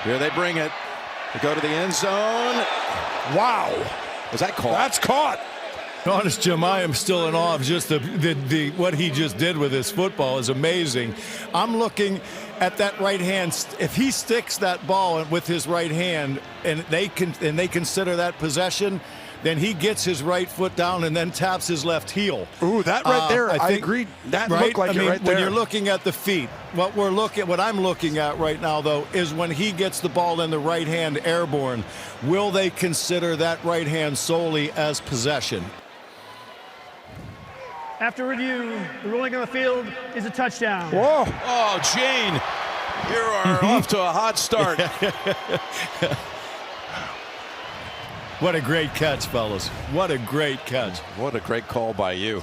Here they bring it. They go to the end zone. Wow. Was that caught? That's caught. Honest, Jim, I am still in awe of just what he just did with his football is amazing. I'm looking at that right hand. If he sticks that ball with his right hand and they consider that possession, then he gets his right foot down and then taps his left heel. Ooh, that right there, I agree. That looked like it right there. When you're looking at the feet, what I'm looking at right now, though, is when he gets the ball in the right hand airborne, will they consider that right hand solely as possession? After review, the ruling on the field is a touchdown. Whoa. Oh, Jane, you are off to a hot start. What a great catch, fellas. What a great catch. What a great call by you.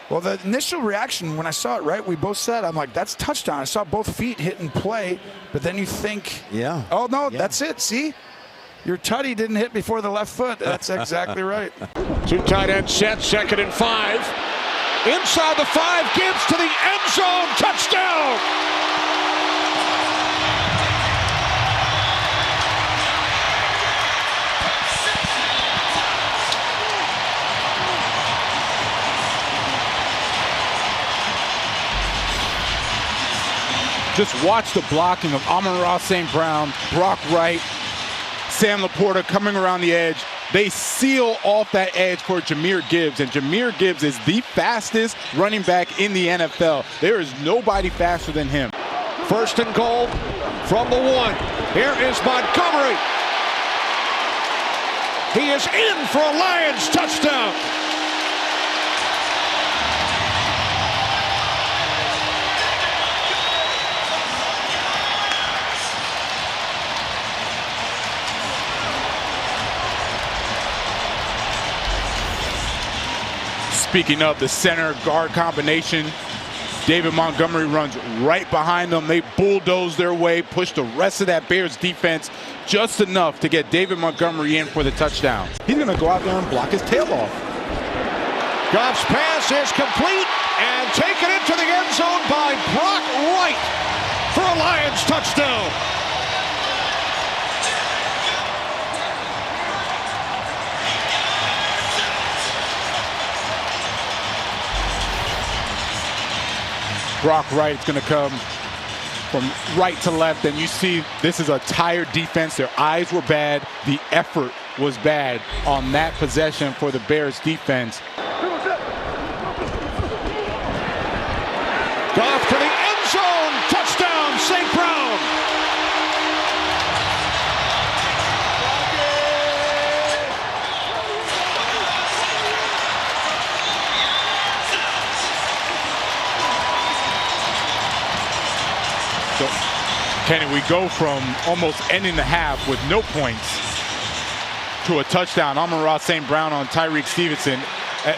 Well, the initial reaction when I saw it, right, we both said, I'm like, that's touchdown. I saw both feet hit and play, but then you think, yeah. Oh, no, that's it. See? Your tutty didn't hit before the left foot. That's exactly right. Two tight end set, 2nd and 5. Inside the 5, Gibbs to the end zone, touchdown! Just watch the blocking of Amon-Ra St. Brown, Brock Wright, Sam Laporta coming around the edge. They seal off that edge for Jahmyr Gibbs, and Jahmyr Gibbs is the fastest running back in the NFL. There is nobody faster than him. 1st and goal from the 1. Here is Montgomery. He is in for a Lions touchdown. Speaking of the center guard combination, David Montgomery runs right behind them. They bulldoze their way, push the rest of that Bears defense just enough to get David Montgomery in for the touchdown. He's going to go out there and block his tail off. Goff's pass is complete and taken into the end zone by Brock Wright for a Lions touchdown. Brock Wright is going to come from right to left, and you see this is a tired defense. Their eyes were bad. The effort was bad on that possession for the Bears defense. Goff to the end zone. Touchdown, St. Brown. So, Kenny, we go from almost ending the half with no points to a touchdown. Amon-Ra St. Brown on Tyreek Stevenson.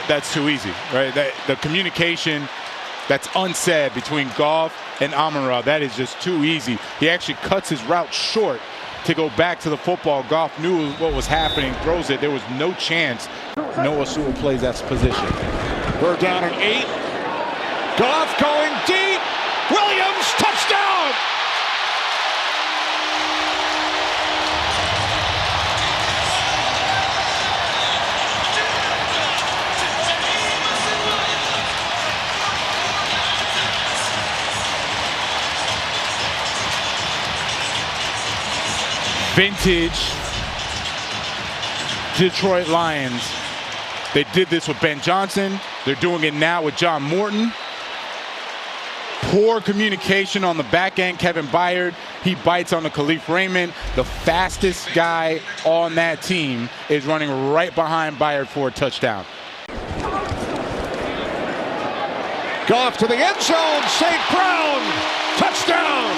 That's too easy, right? The communication that's unsaid between Goff and Amon-Ra, that is just too easy. He actually cuts his route short to go back to the football. Goff knew what was happening, throws it. There was no chance Noah Sewell plays that position. We're down at 8. Goff going deep. Williams, touchdown! Vintage Detroit Lions. They did this with Ben Johnson. They're doing it now with John Morton. Poor communication on the back end. Kevin Byard, he bites on the Khalif Raymond. The fastest guy on that team is running right behind Byard for a touchdown. Goff to the end zone. St. Brown, touchdown.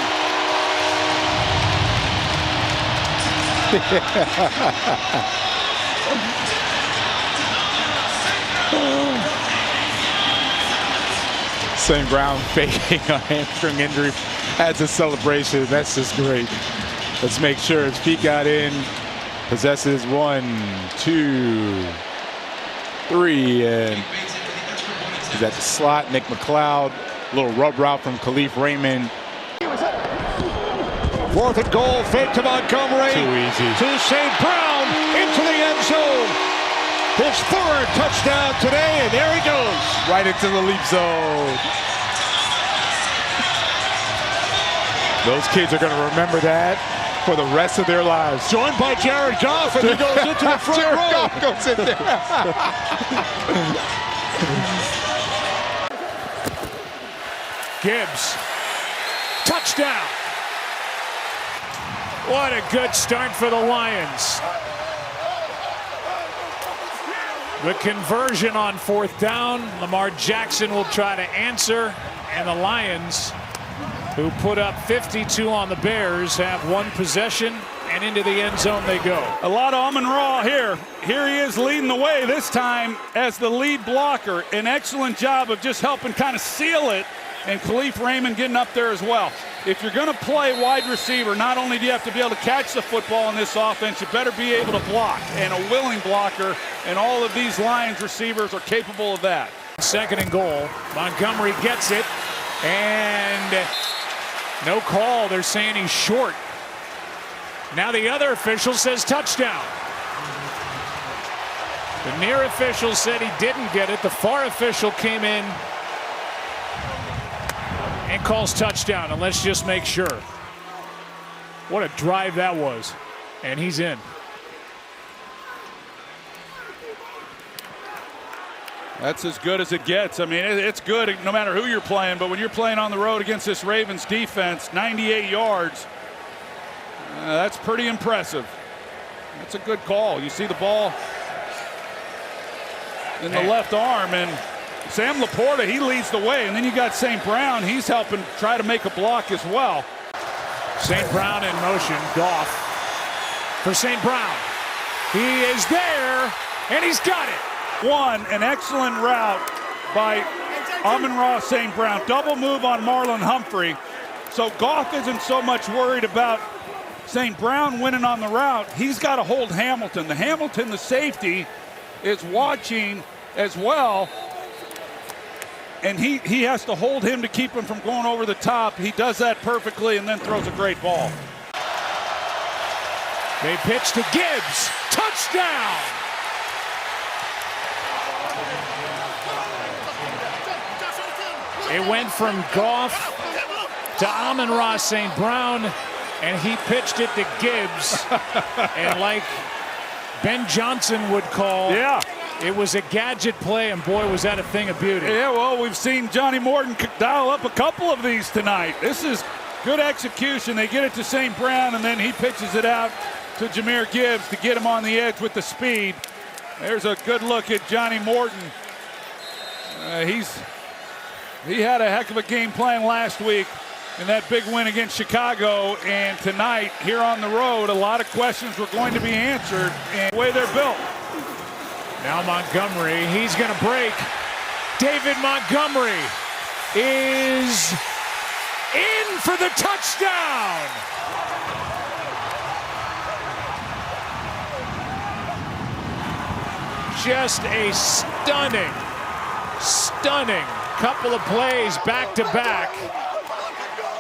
St. Brown faking a hamstring injury as a celebration. That's just great. Let's make sure his feet got in. Possesses 1, 2, 3, and he's at the slot. Nick McLeod, little rub route from Khalif Raymond. 4th and goal, fake to Montgomery. Too easy. To St. Brown, into the end zone. His 3rd touchdown today, and there he goes. Right into the leap zone. Those kids are going to remember that for the rest of their lives. Joined by Jared Goff, and he goes into the front Jared row. Goff goes in there. Gibbs, touchdown. What a good start for the Lions. The conversion on 4th down. Lamar Jackson will try to answer, and the Lions, who put up 52 on the Bears, have 1 possession, and into the end zone they go. A lot of Amon-Ra here. Here he is leading the way this time as the lead blocker. An excellent job of just helping kind of seal it, and Khalif Raymond getting up there as well. If you're going to play wide receiver, not only do you have to be able to catch the football in this offense, you better be able to block, and a willing blocker, and all of these Lions receivers are capable of that. 2nd and goal. Montgomery gets it, and no call. They're saying he's short. Now the other official says touchdown. The near official said he didn't get it. The far official came in and calls touchdown. And let's just make sure. What a drive that was. And he's in. That's as good as it gets. I mean, it's good no matter who you're playing, but when you're playing on the road against this Ravens defense, 98 yards, that's pretty impressive. That's a good call. You see the ball in the left arm, and Sam Laporta, he leads the way, and then you got St. Brown. He's helping try to make a block as well. St. Brown in motion. Goff for St. Brown. He is there, and he's got it. An excellent route by Amon-Ra St. Brown. Double move on Marlon Humphrey. So Goff isn't so much worried about St. Brown winning on the route. He's got to hold Hamilton. The safety, is watching as well. And he has to hold him to keep him from going over the top. He does that perfectly and then throws a great ball. They pitch to Gibbs. Touchdown! It went from Goff to Amon-Ra St. Brown, and he pitched it to Gibbs. And like Ben Johnson would call, it was a gadget play, and boy, was that a thing of beauty. Yeah, well, we've seen Johnny Morton dial up a couple of these tonight. This is good execution. They get it to St. Brown, and then he pitches it out to Jahmyr Gibbs to get him on the edge with the speed. There's a good look at Johnny Morton. He had a heck of a game plan last week in that big win against Chicago, and tonight here on the road, a lot of questions were going to be answered, and the way they're built. Now Montgomery, he's going to break. David Montgomery is in for the touchdown. Just a stunning couple of plays back to back.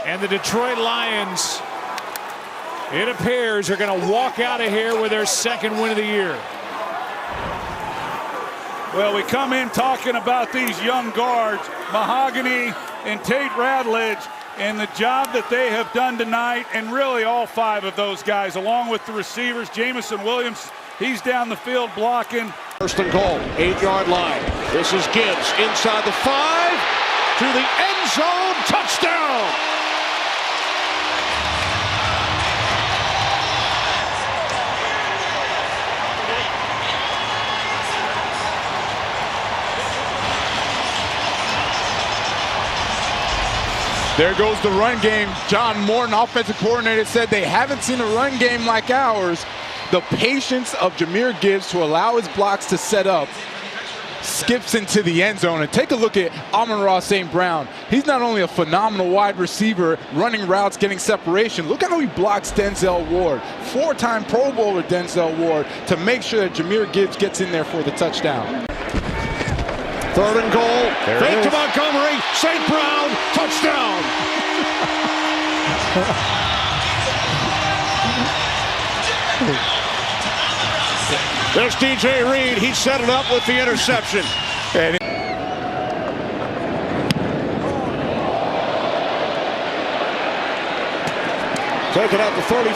And the Detroit Lions, it appears, are going to walk out of here with their 2nd win of the year. Well, we come in talking about these young guards, Mahogany and Tate Radledge, and the job that they have done tonight, and really all 5 of those guys, along with the receivers. Jamison Williams, he's down the field blocking. 1st and goal, 8-yard line. This is Gibbs inside the 5 to the end zone. Touchdown! There goes the run game. John Morton, offensive coordinator, said they haven't seen a run game like ours. The patience of Jahmyr Gibbs to allow his blocks to set up. Skips into the end zone. And take a look at Amon-Ra St. Brown. He's not only a phenomenal wide receiver, running routes, getting separation. Look at how he blocks Denzel Ward. 4-time Pro Bowler Denzel Ward, to make sure that Jahmyr Gibbs gets in there for the touchdown. 3rd and goal. Fake to Montgomery. St. Brown. Touchdown. There's DJ Reed. He set it up with the interception. And Taken out to 35.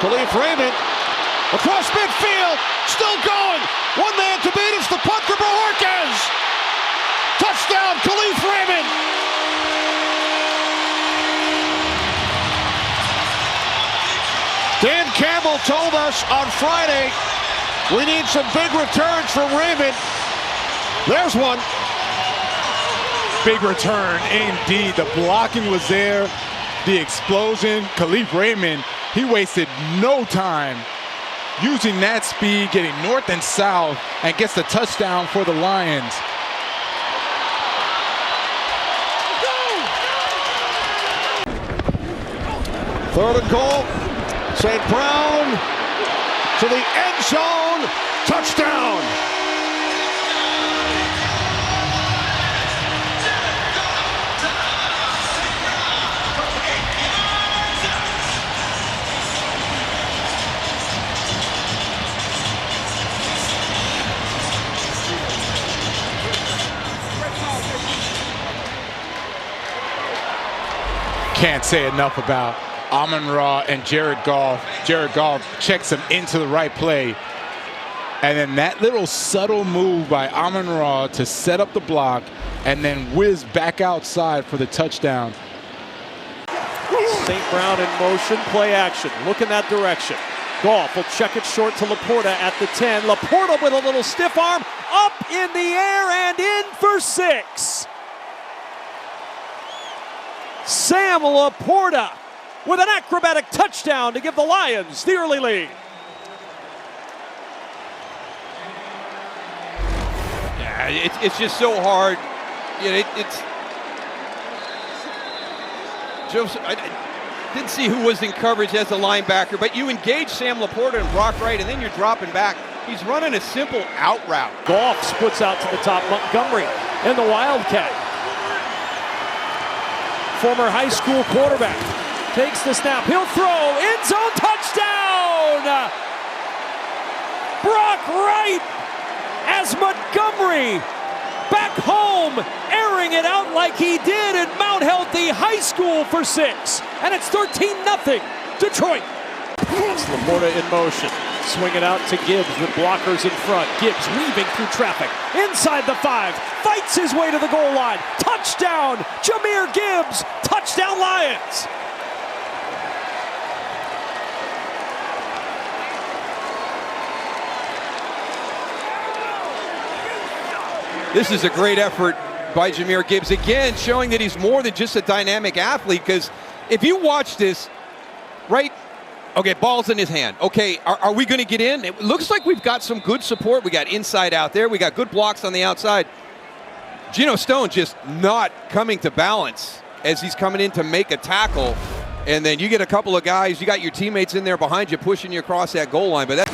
Khalif Raymond across midfield. Still going. One man to beat. It's the punt for Bohorquez. Touchdown, Khalif Raymond. Dan Campbell told us on Friday we need some big returns from Raymond. There's one. big return indeed. The blocking was there. The explosion. Khalif Raymond, he wasted no time using that speed, getting north and south, and gets the touchdown for the Lions. Third and goal. St. Brown to the end zone. Touchdown. Can't say enough about Amon-Ra and Jared Goff. Jared Goff checks him into the right play. And then that little subtle move by Amon-Ra to set up the block and then whiz back outside for the touchdown. St. Brown in motion, play action. Look in that direction. Goff will check it short to Laporta at the 10. Laporta with a little stiff arm, up in the air and in for 6. Sam Laporta with an acrobatic touchdown to give the Lions the early lead. Yeah, it's just so hard. You know, it's Joseph. I didn't see who was in coverage as a linebacker, but you engage Sam Laporta and Brock Wright, and then you're dropping back. He's running a simple out route. Goff splits out to the top. Montgomery and the Wildcat. Former high school quarterback takes the snap. He'll throw. End zone touchdown! Brock Wright as Montgomery back home, airing it out like he did at Mount Healthy High School for 6. And it's 13-0 Detroit. It's Laporta in motion. Swing it out to Gibbs with blockers in front. Gibbs weaving through traffic. Inside the 5. Fights his way to the goal line. Touchdown, Jahmyr Gibbs. Touchdown, Lions. This is a great effort by Jahmyr Gibbs. Again, showing that he's more than just a dynamic athlete, because if you watch this, right, okay, ball's in his hand. Okay, are we going to get in? It looks like we've got some good support. We got inside out there. We got good blocks on the outside. Geno Stone just not coming to balance as he's coming in to make a tackle. And then you get a couple of guys, you got your teammates in there behind you pushing you across that goal line. But that.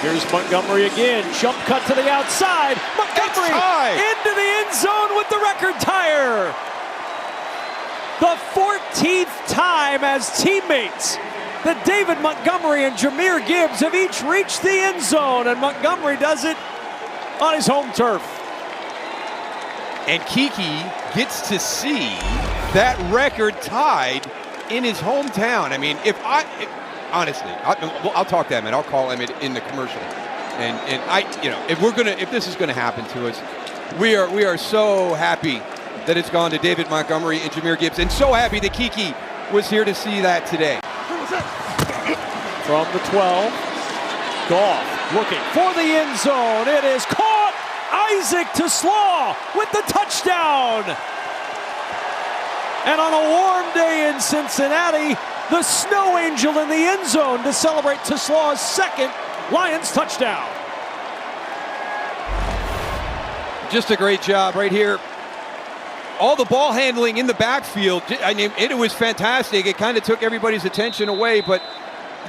Here's Montgomery again. Jump cut to the outside. Montgomery into the end zone with the record tire. The 14th time as teammates that David Montgomery and Jahmyr Gibbs have each reached the end zone, and Montgomery does it on his home turf. And Kiki gets to see that record tied in his hometown. I mean, honestly, I'll talk to him and I'll call him in the commercial. And if this is gonna happen to us, we are so happy that it's gone to David Montgomery and Jahmyr Gibbs, and so happy that Kiki was here to see that today. From the 12, Goff looking for the end zone. It is caught. Isaac to Slaw with the touchdown. And on a warm day in Cincinnati, the Snow Angel in the end zone to celebrate Slaw's second Lions touchdown. Just a great job right here. All the ball handling in the backfield, I mean, it was fantastic. It kind of took everybody's attention away, but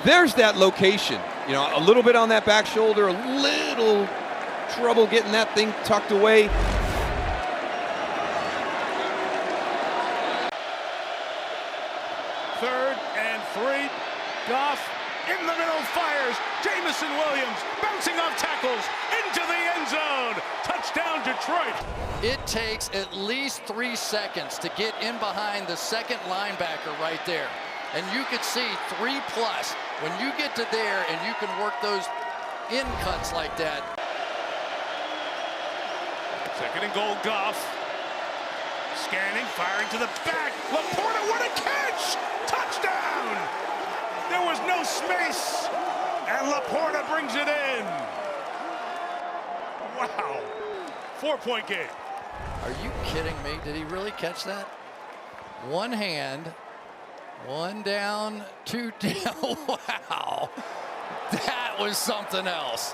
there's that location. You know, a little bit on that back shoulder, a little trouble getting that thing tucked away. Third and 3. Goff in the middle, fires. Jamison Williams bouncing off tackles into the end zone. Touchdown, Detroit. It takes at least 3 seconds to get in behind the second linebacker right there. And you could see 3+. When you get to there and you can work those in cuts like that. Second and goal, Goff. Scanning, firing to the back. Laporta, what a catch! Touchdown! There was no space, and Laporta brings it in. Wow. 4-point game. Are you kidding me? Did he really catch that? One hand, one down, two down. Wow. That was something else.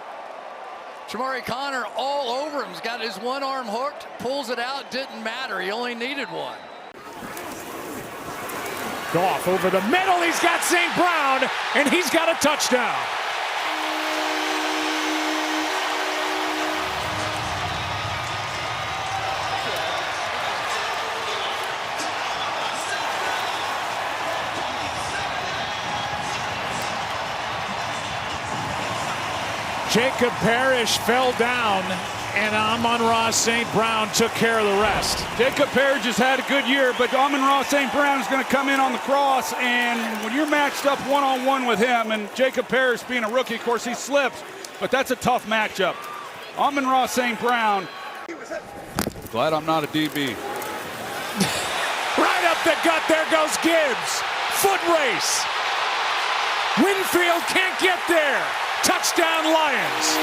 Shamari Connor all over him. He's got his one arm hooked, pulls it out, didn't matter. He only needed one. Goff over the middle. He's got St. Brown, and he's got a touchdown. Jacob Parrish fell down, and Amon-Ra St. Brown took care of the rest. Jacob Parrish has had a good year, but Amon-Ra St. Brown is going to come in on the cross, and when you're matched up one-on-one with him, and Jacob Parrish being a rookie, of course, he slips, but that's a tough matchup. Amon-Ra St. Brown. Glad I'm not a DB. Right up the gut, there goes Gibbs. Foot race. Winfield can't get there. Touchdown, Lions.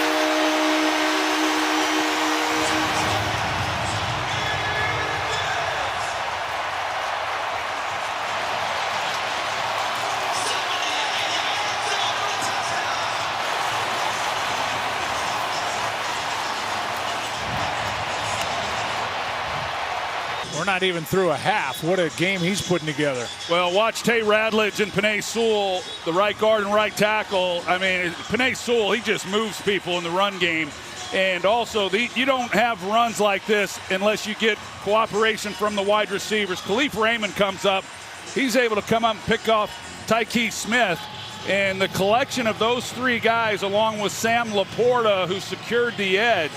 We're not even through a half. What a game he's putting together. Well, watch Tay Radledge and Penei Sewell, the right guard and right tackle. I mean, Penei Sewell, he just moves people in the run game. And also, you don't have runs like this unless you get cooperation from the wide receivers. Khalif Raymond comes up. He's able to come up and pick off Tyke Smith. And the collection of those three guys, along with Sam Laporta, who secured the edge,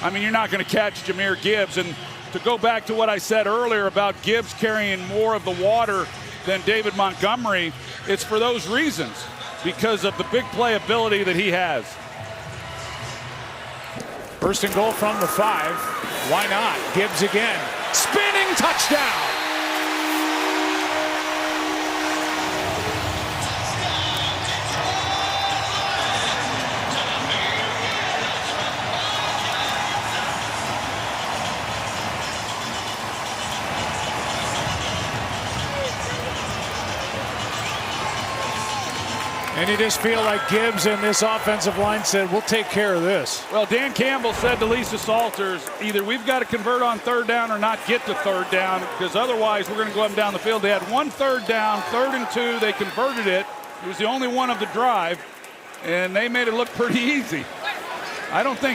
I mean, you're not going to catch Jahmyr Gibbs. And to go back to what I said earlier about Gibbs carrying more of the water than David Montgomery, it's for those reasons, because of the big playability that he has. First and goal from the 5. Why not? Gibbs again. Spinning touchdown. And you just feel like Gibbs and this offensive line said, we'll take care of this. Well, Dan Campbell said to Lisa Salters, either we've got to convert on third down or not get to third down, because otherwise we're going to go up and down the field. They had 1 third down, 3rd and 2. They converted it. It was the only one of the drive, and they made it look pretty easy. I don't think